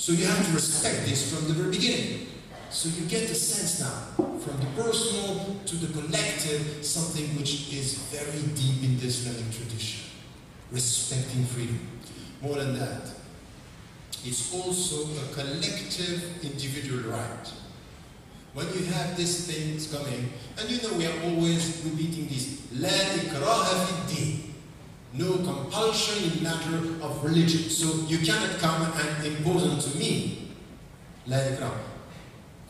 So you have to respect this from the very beginning. So you get a sense now, from the personal to the collective, something which is very deep in the Islamic tradition. Respecting freedom. More than that, it's also a collective individual right. When you have these things coming, and you know we are always repeating this, La ikraha fi din. No compulsion in matter of religion. So you cannot come and impose unto me. La ikraha.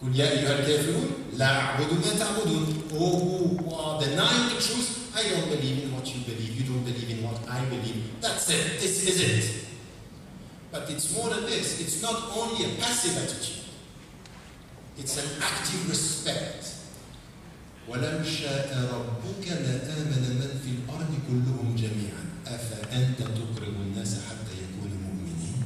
قُلْ يَا أَيُّهَا الْكَافِرُونَ لَا أَعْبُدُ مَا تَعْبُدُونَ. Oh, who are denying the truth, I don't believe in what you believe, you don't believe in what I believe. That's it, this is it. But it's more than this, it's not only a passive attitude, it's an active respect. وَلَوْ شَاءَ رَبُّكَ لَآمَنَ مَنْ فِي الْأَرْضِ كُلُّهُمْ جَمِيعًا أَفَأَنْتَ تُكْرِهُ النَّاسَ حَتَّى يَكُونُوا مُؤْمِنِينَ.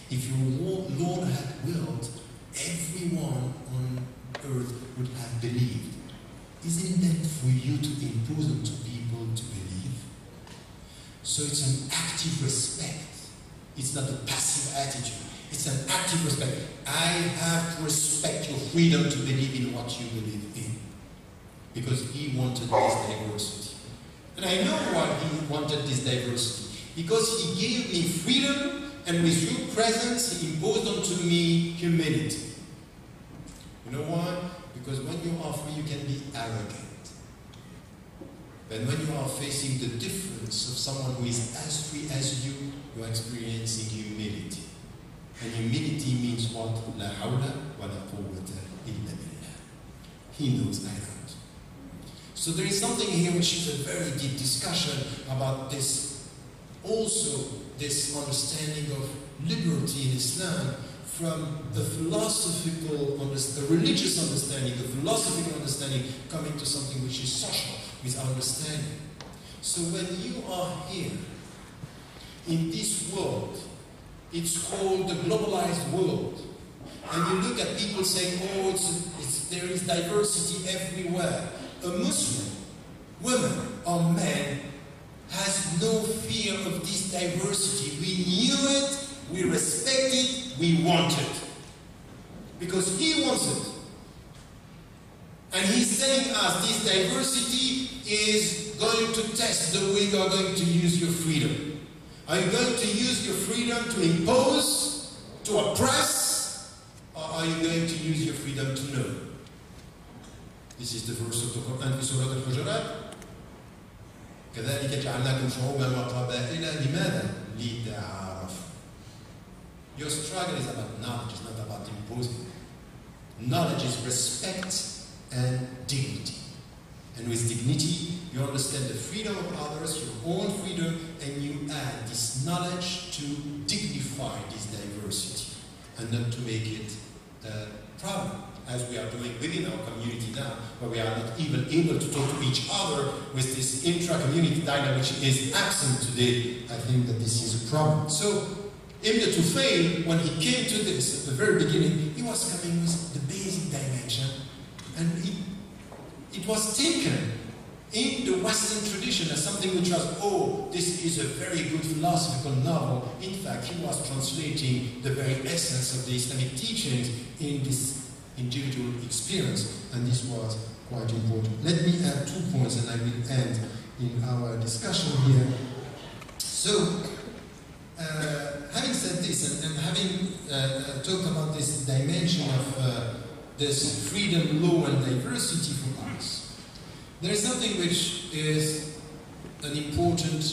If your Lord had willed, everyone on earth would have believed. Isn't that for you to impose onto people to believe? So it's an active respect. It's not a passive attitude. It's an active respect. I have to respect your freedom to believe in what you believe in. Because he wanted this diversity. And I know why he wanted this diversity. Because he gave me freedom, and with your presence, he imposed onto me humility. You know why? Because when you are free, you can be arrogant. But when you are facing the difference of someone who is as free as you are experiencing humility. And humility means what? La hawla wa la quwwata illa billah. He knows, I don't. So there is something here which is a very deep discussion about this, also this understanding of liberty in Islam, from the philosophical, the religious understanding, the philosophical understanding, coming to something which is social, with understanding. So when you are here, in this world, it's called the globalized world, and you look at people saying, oh, there is diversity everywhere. A Muslim, woman or man, has no fear of this diversity. We knew it, we respect it, we want it. Because he wants it. And he's telling us this diversity is going to test the way you are going to use your freedom. Are you going to use your freedom to impose, to oppress, or are you going to use your freedom to know? This is the verse of the Quran في سورة الحجرات. كذلك جعلناكم شعوبا وقبائل لماذا؟ لتعارفوا. Your struggle is about knowledge, it's not about imposing. Knowledge is respect and dignity. And with dignity, you understand the freedom of others, your own freedom, and you add this knowledge to dignify this diversity and not to make it a problem, as we are doing within our community now, where we are not even able to talk to each other with this intra-community dialogue which is absent today. I think that this is a problem. So, Ibn Tufayl, when he came to this at the very beginning, he was coming with the basic dimension, and it was taken in the Western tradition as something which was, oh, this is a very good philosophical novel. In fact, he was translating the very essence of the Islamic teachings in this individual experience, and this was quite important. Let me add 2 points and I will end in our discussion here. So, having said this and having talked about this dimension of this freedom, law and diversity for us, there is something which is an important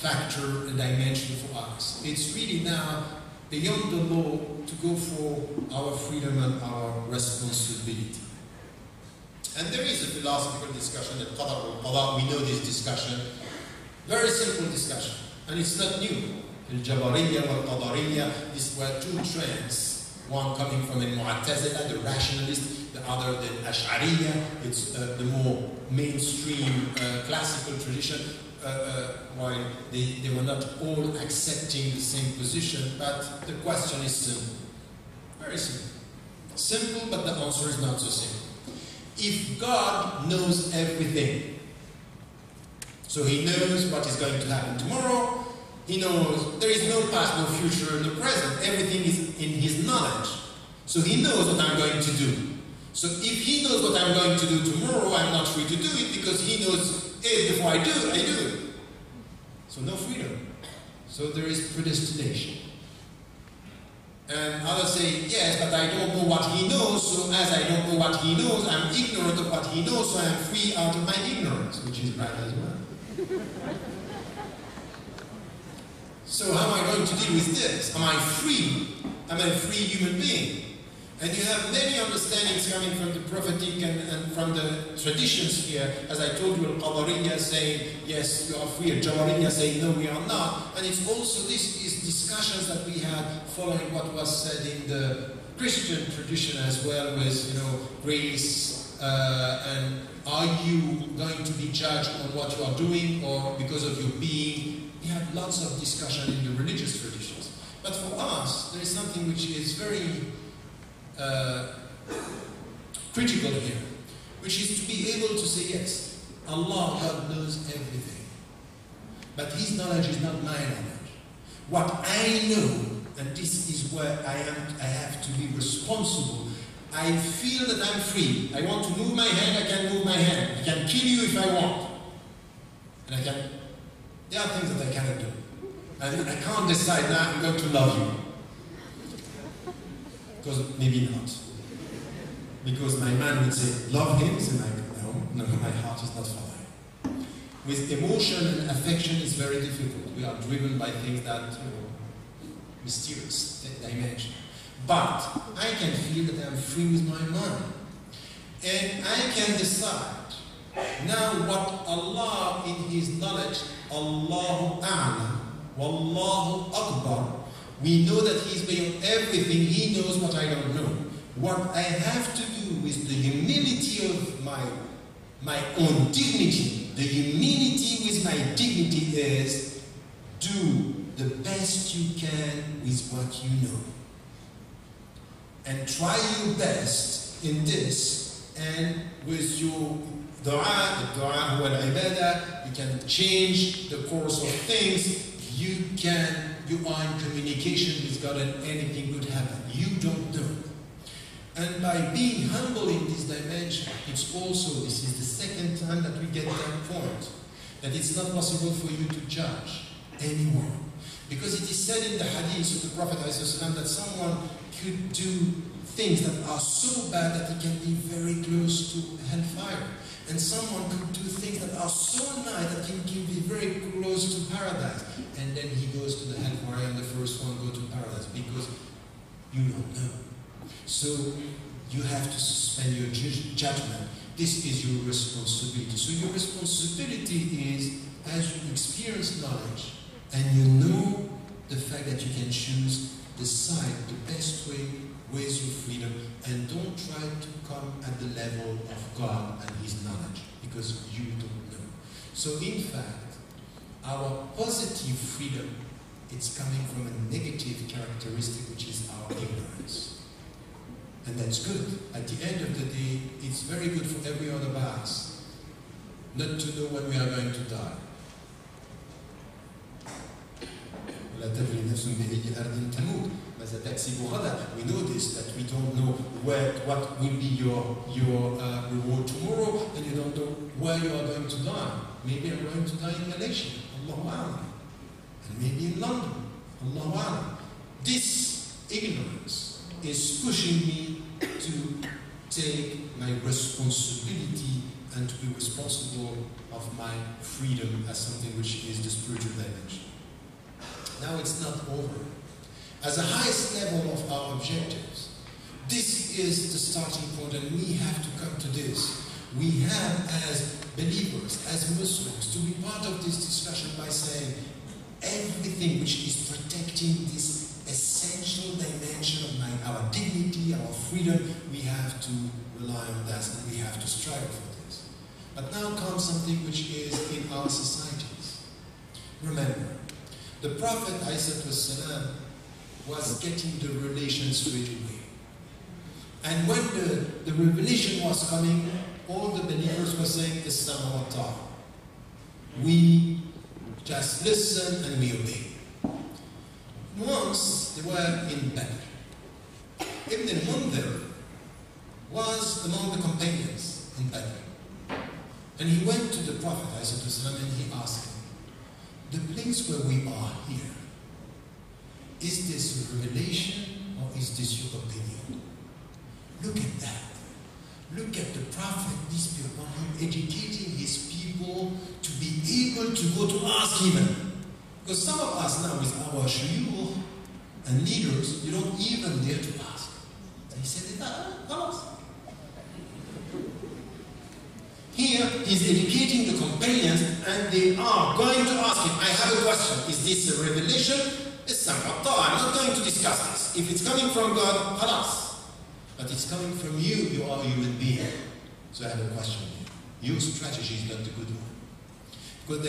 factor and dimension for us. It's really now beyond the law to go for our freedom and our responsibility. And there is a philosophical discussion at Qadar al-Qadar. We know this discussion. Very simple discussion. And it's not new. Al-Jabariyya wal-Qadariyya, these were 2 trends. One coming from al-Mu'tazila, the rationalist, the other the Ash'ariyya. It's the more mainstream classical tradition, while they were not all accepting the same position, but the question is simple. Very simple. Simple, but the answer is not so simple. If God knows everything, so he knows what is going to happen tomorrow, he knows there is no past, no future, no present, everything is So he knows what I'm going to do. So if he knows what I'm going to do tomorrow, I'm not free to do it because he knows it before I do it. So no freedom. So there is predestination. And others say, yes, but I don't know what he knows, so as I don't know what he knows, I'm ignorant of what he knows, so I'm free out of my ignorance, which is right as well. So how am I going to deal with this? Am I free? Am I a free human being? And you have many understandings coming from the prophetic and from the traditions here. As I told you, Al-Qadariyya saying, yes, you are free. Al-Jawariyya saying, no, we are not. And it's also, this is discussions that we had following what was said in the Christian tradition as well, with, grace, and are you going to be judged on what you are doing or because of your being? We had lots of discussion in the religious traditions. But for us, there is something which is very critical here, which is to be able to say, yes, Allah, God knows everything. But His knowledge is not my knowledge. What I know, and this is where I have to be responsible. I feel that I'm free. I want to move my hand, I can move my hand. I can kill you if I want. And there are things that I cannot do. And I can't decide now I'm going to love you. Because maybe not. Because my man would say, love him, and I go, no, my heart is not following. With emotion and affection it's very difficult. We are driven by things that, mysterious dimension. But I can feel that I'm free with my mind. And I can decide now what Allah in His knowledge, Allahu A'lam, Wallahu Akbar, we know that He's beyond everything. He knows what I don't know. What I have to do is the humility of my own dignity. The humility with my dignity is do the best you can with what you know. And try your best in this, and with your dua, the dua huwa al-ibadah, you can change the course of things. You are in communication with God and anything could happen. You don't know. And by being humble in this dimension, it's also, this is the second time that we get that point, that it's not possible for you to judge anyone. Because it is said in the hadith of the Prophet ﷺ that someone could do things that are so bad that he can be very close to hellfire. And someone could do things that are so nice that he can be very close to paradise. And then he goes to the hellfire and the first one go to paradise because you don't know. So you have to suspend your judgment. This is your responsibility. So your responsibility is, as you experience knowledge and you know the fact that you can choose, decide the best way with your freedom, and don't try to come at the level of God and His knowledge, because you don't know. So in fact, our positive freedom, it's coming from a negative characteristic, which is our ignorance. And that's good. At the end of the day, it's very good for every one of us not to know when we are going to die. We know this, that we don't know what will be your reward tomorrow, and you don't know where you are going to die. Maybe I'm going to die in Malaysia, Allahu A'lam. And maybe in London, Allahu A'lam. This ignorance is pushing me to take my responsibility and to be responsible of my freedom as something which is the spiritual dimension. Now it's not over. As the highest level of our objectives, this is the starting point, and we have to come to this. We have, as believers, as Muslims, to be part of this discussion by saying everything which is protecting this essential dimension of our dignity, our freedom, we have to rely on that, and we have to strive for this. But now comes something which is in our societies. Remember, the Prophet ﷺ was getting the revelation straight away. And when the revelation was coming, all the believers were saying, Islam wa ta'ala. We just listen and we obey. Once they were in Badr. Ibn al-Mundhir was among the companions in Badr. And he went to the Prophet ﷺ and he asked him, the place where we are here, is this a revelation or is this your opinion? Look at that. Look at the Prophet, peace be upon him, educating his people to be able to go to ask even. Because some of us now with our shuyukh and leaders, you don't even dare to ask. And he said, خلاص. Here, he's educating the companions and they are going to ask him, I have a question. Is this a revelation? I'm not going to discuss this. If it's coming from God, خلاص. But it's coming from you, you are a human being. So I have a question here. Your strategy is not the good one. Because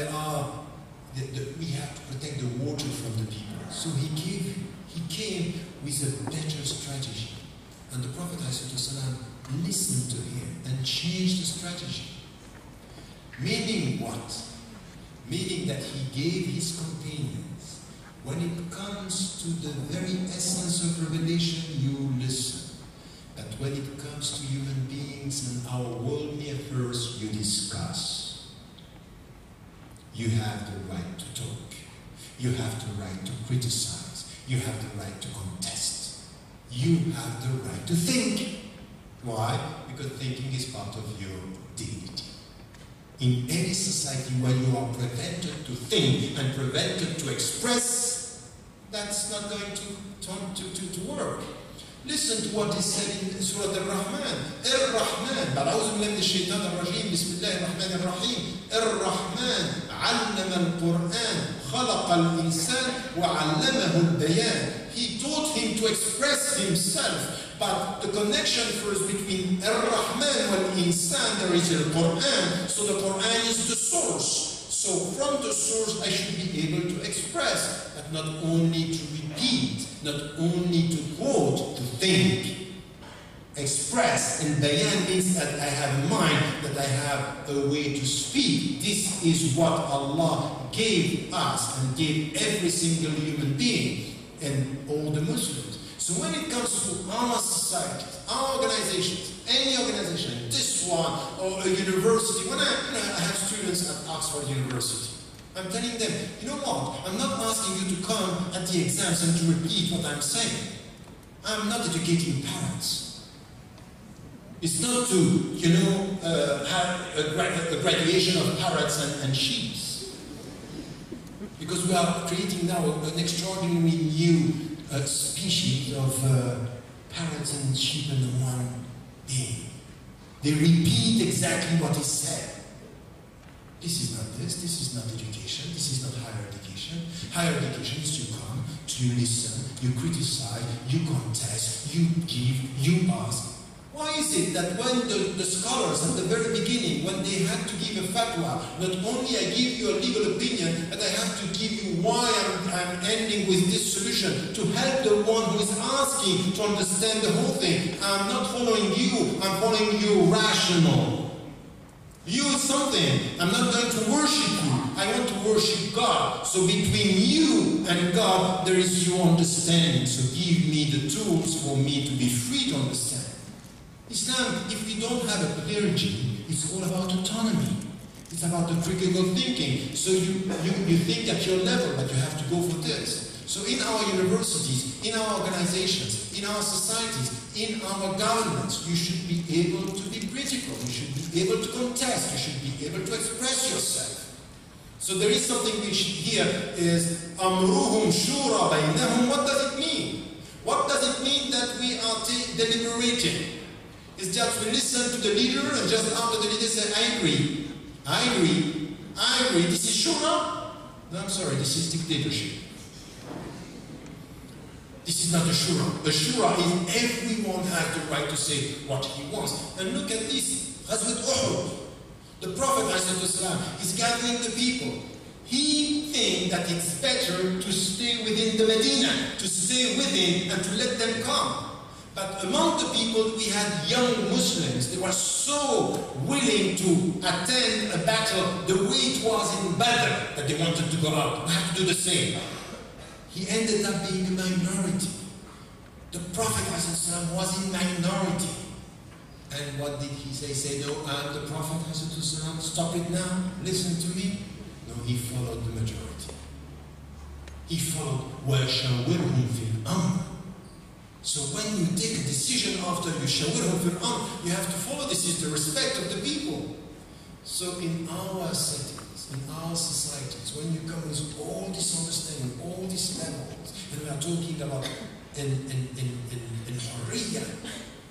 we have to protect the water from the people. So he came with a better strategy. And the Prophet ﷺ listened to him and changed the strategy. Meaning what? Meaning that he gave his companions, when it comes to the very essence of revelation, you listen. But when it comes to human beings and our worldly affairs, you discuss. You have the right to talk. You have the right to criticize. You have the right to contest. You have the right to think. Why? Because thinking is part of your dignity. In any society where you are prevented to think and prevented to express, that's not going to work. Listen to what is said in Surah Al-Rahman. Ar-Rahman. Ba'awzu billahi minash shaitanir rajim. Bismillahir rahmanir rahim. Ar-Rahman. 'allama al-Qur'an. Khalaqa al-insan wa 'allamahu al-bayan. He taught him to express himself. But the connection first between Ar-Rahman wal-Insan, there is Al-Qur'an. So the Qur'an is the source. So from the source I should be able to express, but not only to repeat, not only to quote, to think. Express and bayan means that I have a mind, that I have a way to speak. This is what Allah gave us and gave every single human being and all the Muslims. So when it comes to our societies, our organizations, any organization, this one or a university, when I have students at Oxford University, I'm telling them, you know what, I'm not asking you to come at the exams and to repeat what I'm saying. I'm not educating parents. It's not to, have a graduation of parrots and sheep. Because we are creating now an extraordinary new species of parrots and sheep in one being. They repeat exactly what is said. This is not this is not education, this is not higher education. Higher education is you come, you listen, you criticize, you contest, you give, you ask. Why is it that when the scholars at the very beginning, when they had to give a fatwa, not only I give you a legal opinion, but I have to give you why I'm ending with this solution, to help the one who is asking to understand the whole thing. I'm not following you, I'm following you rational. You is something, I'm not going to worship you, I want to worship God. So between you and God, there is your understanding. So give me the tools for me to be free to understand. Islam, if we don't have a clergy, it's all about autonomy. It's about the critical thinking. So you think at your level, but you have to go for this. So in our universities, in our organizations, in our societies, in our governments, you should be able to be critical. You should be able to contest. You should be able to express yourself. So there is something which here is Amruhum Shura Bainahum. What does it mean? What does it mean that we are deliberating? It's just we listen to the leader and just after the leader say, I agree, I agree, I agree. This is shura? No, I'm sorry, this is dictatorship. This is not a shura. A shura is everyone has the right to say what he wants. And look at this, Ghazwat Uhud. The Prophet ﷺ is gathering the people. He thinks that it's better to stay within the Medina, to stay within and to let them come. But among the people, we had young Muslims. They were so willing to attend a battle the way it was in Badr that they wanted to go out. We have to do the same. He ended up being a minority. The Prophet ﷺ was in minority. And what did he say? Say, no, I'm the Prophet ﷺ, stop it now, listen to me. No, he followed the majority. He followed وَشَاوِرْهُمْ فِي الْأَمْرِ. So when you take a decision after you شَاوِرْهُمْ فِي الْأَمْرِ, you have to follow. This is the respect of the people. So in our settings, in our societies, when you come with all this understanding, all these levels, and we are talking about الحرية,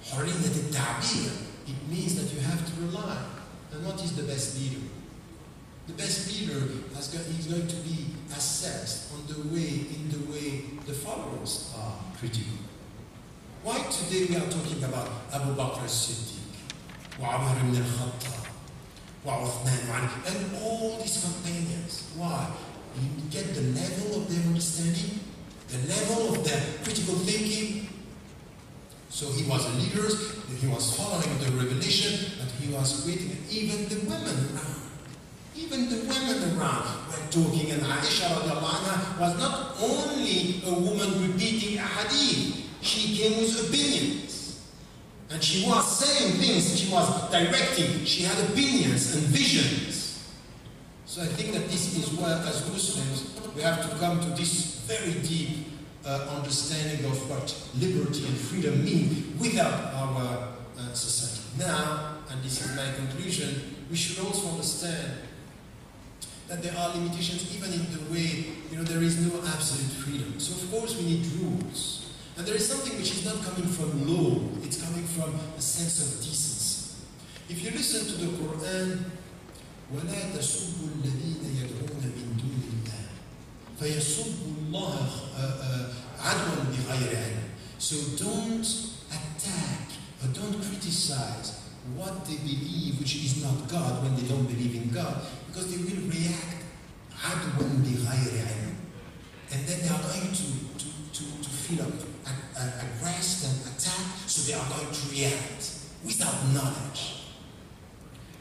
حرية التعبير, it means that you have to rely. And what is the best leader? The best leader is going to be assessed in the way the followers are critical. Why today we are talking about Abu Bakr as-Siddiq, Umar ibn al-Khattab, Uthman, and all these companions? Why? You get the level of their understanding, the level of their critical thinking. So he was a leader, he was following the revelation, but he was waiting. Even the women around. Even the women around were talking, and Aisha radiallahu anha was not only a woman repeating a hadith, she came with opinions. And she was saying things, she was directing, she had opinions and visions. So I think that this is where, as Muslims, we have to come to this very deep understanding of what liberty and freedom mean without our society. Now, and this is my conclusion, we should also understand that there are limitations even in the way, there is no absolute freedom. So of course we need rules. And there is something which is not coming from law, it's coming from a sense of decency. If you listen to the Quran, وَلَا تَسُبُّوا الَّذِينَ يَدْعُونَ مِن دُونِ اللَّهِ فَيَسُبُّوا اللَّهَ عَدْوًا بِغَيْرِ عِلْمٍ. So don't attack or don't criticize what they believe, which is not God, when they don't believe in God, because they will react عَدْوًا بِغَيْرِ عِلْمٍ. And then they are going to feel aggressed and attacked, so they are going to react without knowledge.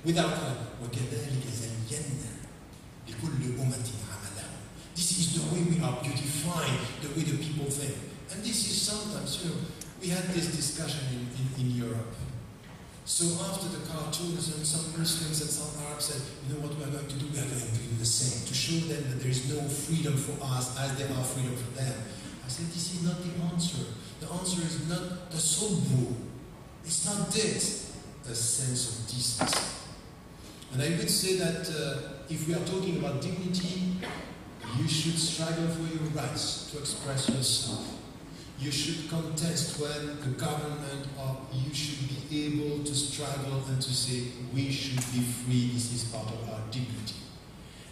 Without وَكَذَلِكَ زَيَّنَّا لِكُلِّ أُمَّةٍ عَمَلَهُمْ. This is the way we are beautifying the way the people think. And this is sometimes, we had this discussion in Europe. So after the cartoons, and some Muslims and some Arabs said, what we are going to do? We are going to do the same, to show them that there is no freedom for us as there are freedom for them. I said, this is not the answer. The answer is not the sobru. It's not this. A sense of decency. And I would say that if we are talking about dignity, you should struggle for your rights to express yourself. You should contest when the government, or you should be able to struggle and to say, we should be free, this is part of our dignity.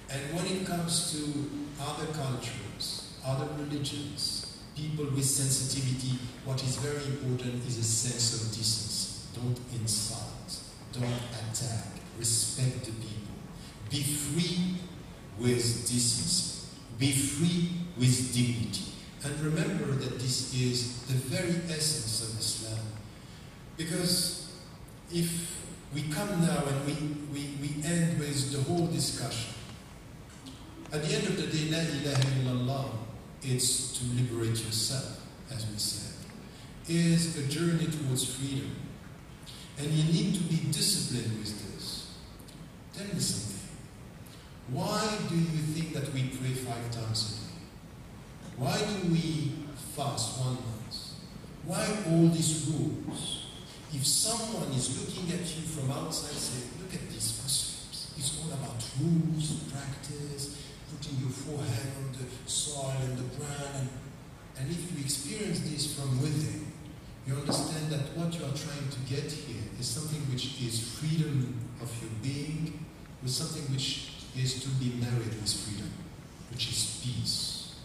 And when it comes to other cultures, other religions, people with sensitivity, what is very important is a sense of decency. Don't insult, don't attack, respect the people. Be free with decency. Be free with dignity. And remember that this is the very essence of Islam. Because if we come now and we end with the whole discussion, at the end of the day, La ilaha illallah, it's to liberate yourself, as we said, is a journey towards freedom. And you need to be disciplined with this. Tell me something. Why do you think that we pray 5 times a day? Why do we fast 1 month? Why all these rules? If someone is looking at you from outside, say, look at these Muslims. It's all about rules, practice, putting your forehead on the soil and the ground. And if you experience this from within, you understand that what you are trying to get here is something which is freedom of your being, with something which is to be married with freedom, which is peace.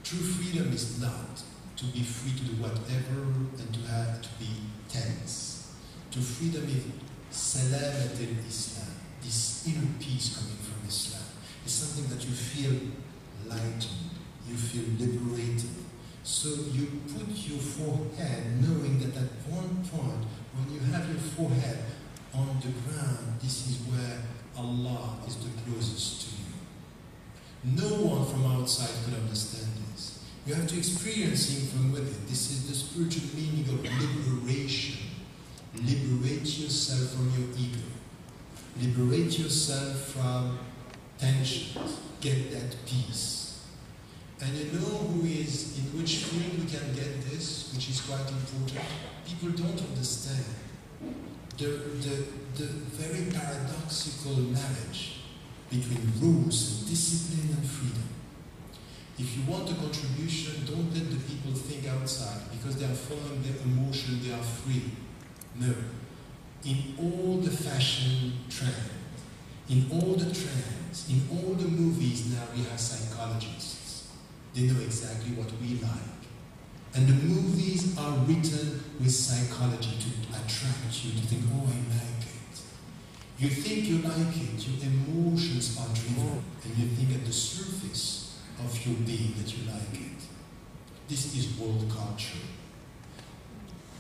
True freedom is not to be free to do whatever and to have to be tense. True freedom is salamat al-Islam, this inner peace coming from Islam. It's something that you feel lightened, you feel liberated. So you put your forehead knowing that at one point, when you have your forehead on the ground, this is where Allah is the closest to you. No one from outside could understand this. You have to experience Him from within. This is the spiritual meaning of liberation. Liberate yourself from your ego. Liberate yourself from tensions. Get that peace. And you know who is, in which field we can get this, which is quite important? People don't understand the very paradoxical marriage between rules and discipline and freedom. If you want a contribution, don't let the people think outside, because they are following their emotion, they are free. No. In all the fashion trends, in all the trends, in all the movies now we have psychologists. They know exactly what we like. And the movies are written with psychology to attract you, to think, oh, I like it. You think you like it, your emotions are driven, and you think at the surface of your being that you like it. This is world culture.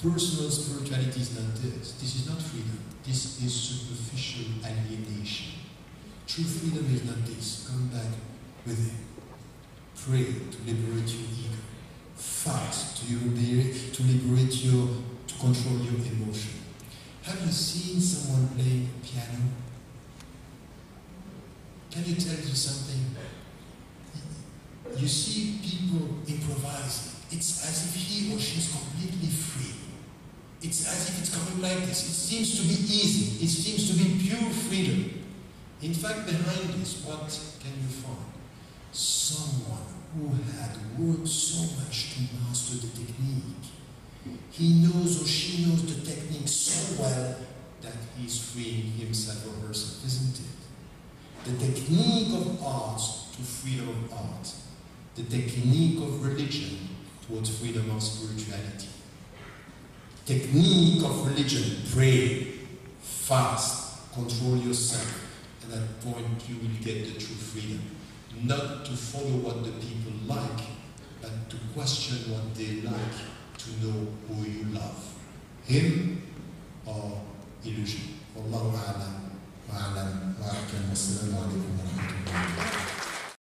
Personal spirituality is not this. This is not freedom. This is superficial alienation. True freedom is not this. Come back within. Pray to liberate your ego. Fast to liberate to control your emotion. Have you seen someone playing piano? Can you tell you something? You see people improvising. It's as if he or she is completely free. It's as if it's coming like this. It seems to be easy. It seems to be pure freedom. In fact, behind this, what can you find? Someone who had worked so much to master the technique. He knows or she knows the technique so well that he's freeing himself or herself, isn't it? The technique of art to freedom of art. The technique of religion towards freedom of spirituality. Technique of religion, pray, fast, control yourself. At that point you will get the true freedom. Not to follow what the people like, but to question what they like, to know who you love. Him or illusion. Wallahu a'lam wa a'lam wa ahkam. Wassalamu alaikum wa rahmatullahi.